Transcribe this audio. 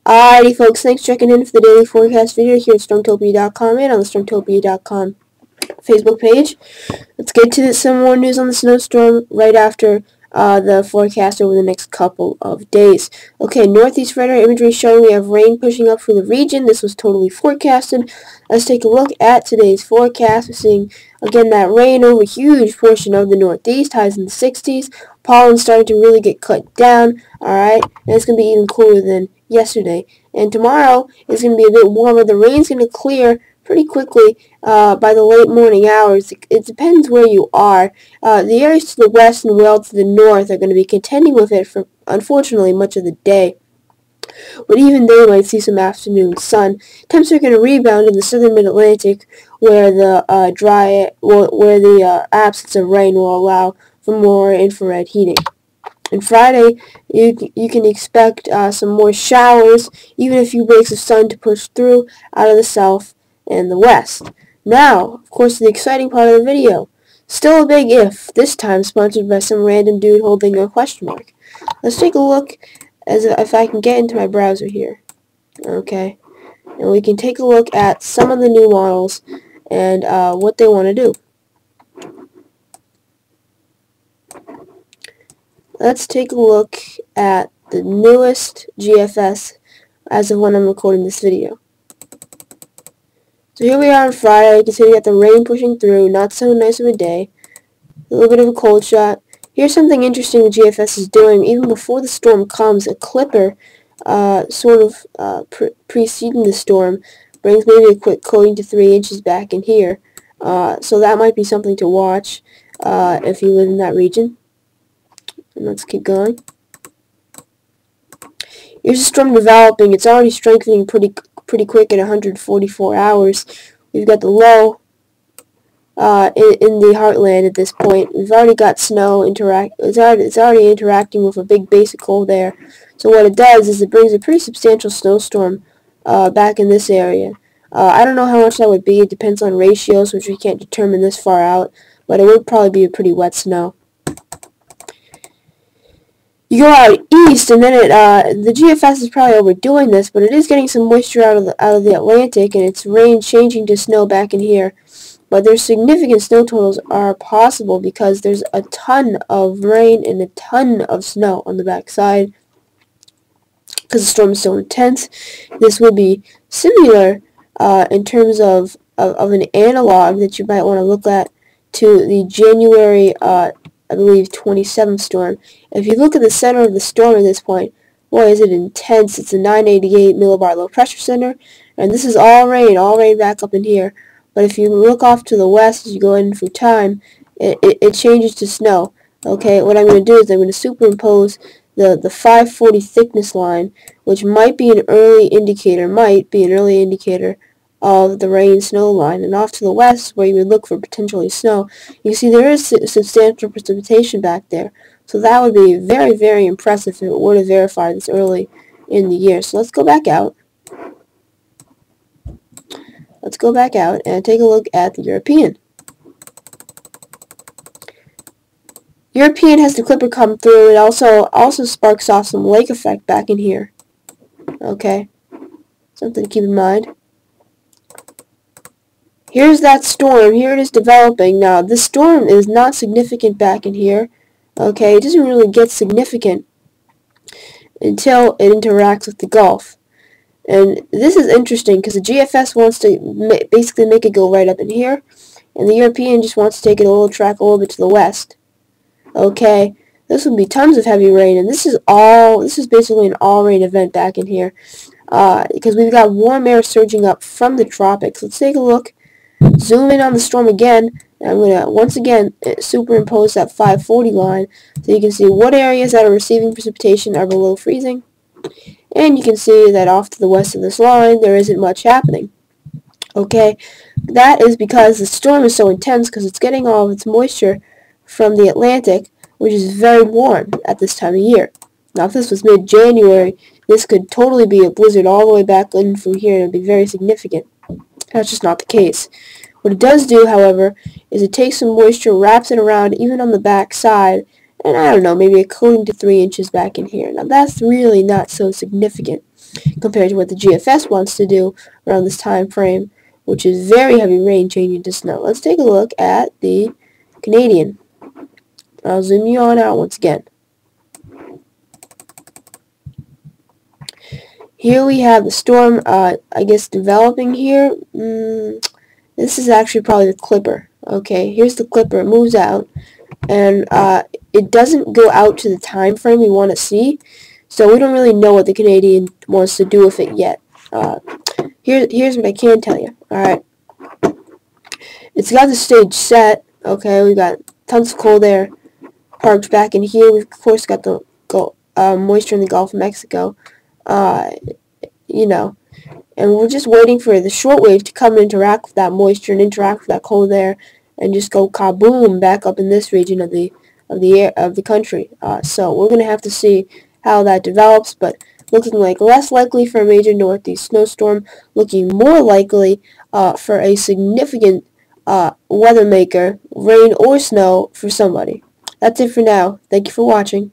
Alrighty folks, thanks for checking in for the daily forecast video here at Stormtopia.com and on the Stormtopia.com Facebook page. Let's get to some more news on the snowstorm right after the forecast over the next couple of days. Okay, northeast radar imagery showing we have rain pushing up through the region. This was totally forecasted. Let's take a look at today's forecast. We're seeing, again, that rain over a huge portion of the northeast, highs in the 60s. Pollen starting to really get cut down, alright? And it's going to be even cooler than yesterday. And tomorrow is going to be a bit warmer. The rain's going to clear pretty quickly by the late morning hours. It depends where you are. The areas to the west and well to the north are going to be contending with it for, unfortunately, much of the day. But even they might see some afternoon sun. Temps are going to rebound in the southern mid-Atlantic, where the absence of rain will allow for more infrared heating. And Friday, you can expect some more showers, even a few breaks of sun to push through out of the south and the west. Now, of course, the exciting part of the video. Still a big if, this time sponsored by some random dude holding a question mark. Let's take a look as if I can get into my browser here. Okay. And we can take a look at some of the new models and what they want to do. Let's take a look at the newest GFS as of when I'm recording this video. So here we are on Friday. You can see we got the rain pushing through, not so nice of a day. A little bit of a cold shot. Here's something interesting the GFS is doing. Even before the storm comes, a clipper preceding the storm brings maybe a quick coating to 3 inches back in here. So that might be something to watch if you live in that region. And let's keep going. Here's a storm developing. It's already strengthening pretty quick at 144 hours. We've got the low in the heartland at this point. We've already got snow it's already interacting with a big base of cold air. So what it does is it brings a pretty substantial snowstorm back in this area. I don't know how much that would be. It depends on ratios, which we can't determine this far out, but it would probably be a pretty wet snow. You go out east, and then the GFS is probably overdoing this, but it is getting some moisture out of the Atlantic, and it's rain changing to snow back in here. But there's significant snow totals are possible because there's a ton of rain and a ton of snow on the backside because the storm is so intense. This would be similar in terms of an analog that you might want to look at to the January I believe 27th storm. If you look at the center of the storm at this point, boy is it intense. It's a 988 millibar low pressure center, and this is all rain back up in here. But if you look off to the west as you go in through time, it changes to snow. Okay, what I'm going to do is I'm going to superimpose the 540 thickness line, which might be an early indicator, of the rain-snow line, and off to the west, where you would look for potentially snow, you see there is substantial precipitation back there. So that would be very, very impressive if it were to verify this early in the year. So let's go back out. Let's go back out and take a look at the European. European has the clipper come through. It also sparks off some lake effect back in here. Okay, something to keep in mind. Here's that storm. Here it is developing. Now, this storm is not significant back in here. Okay, it doesn't really get significant until it interacts with the Gulf. And this is interesting because the GFS wants to basically make it go right up in here, and the European just wants to take it a little bit to the west. Okay, this would be tons of heavy rain, and this is basically an all-rain event back in here because we've got warm air surging up from the tropics. Let's take a look. Zoom in on the storm again, and I'm going to once again superimpose that 540 line so you can see what areas that are receiving precipitation are below freezing. And you can see that off to the west of this line there isn't much happening. Okay, that is because the storm is so intense because it's getting all of its moisture from the Atlantic, which is very warm at this time of year. Now if this was mid-January, this could totally be a blizzard all the way back in from here, and it would be very significant. That's just not the case. What it does do, however, is it takes some moisture, wraps it around even on the back side, and I don't know, maybe a coating to 3 inches back in here. Now that's really not so significant compared to what the GFS wants to do around this time frame, which is very heavy rain changing to snow. Let's take a look at the Canadian. I'll zoom you on out once again. Here we have the storm, I guess, developing here. This is actually probably the Clipper. Okay, here's the Clipper. It moves out, and it doesn't go out to the time frame we want to see, so we don't really know what the Canadian wants to do with it yet. Here's what I can tell you. Alright, it's got the stage set. Okay, we got tons of cold air parked back in here. We've, of course, got the moisture in the Gulf of Mexico. You know, and we're just waiting for the shortwave to come and interact with that moisture and interact with that cold air, and just go kaboom back up in this region of the country. So we're gonna have to see how that develops, but looking like less likely for a major northeast snowstorm, looking more likely for a significant weather maker, rain or snow for somebody. That's it for now. Thank you for watching.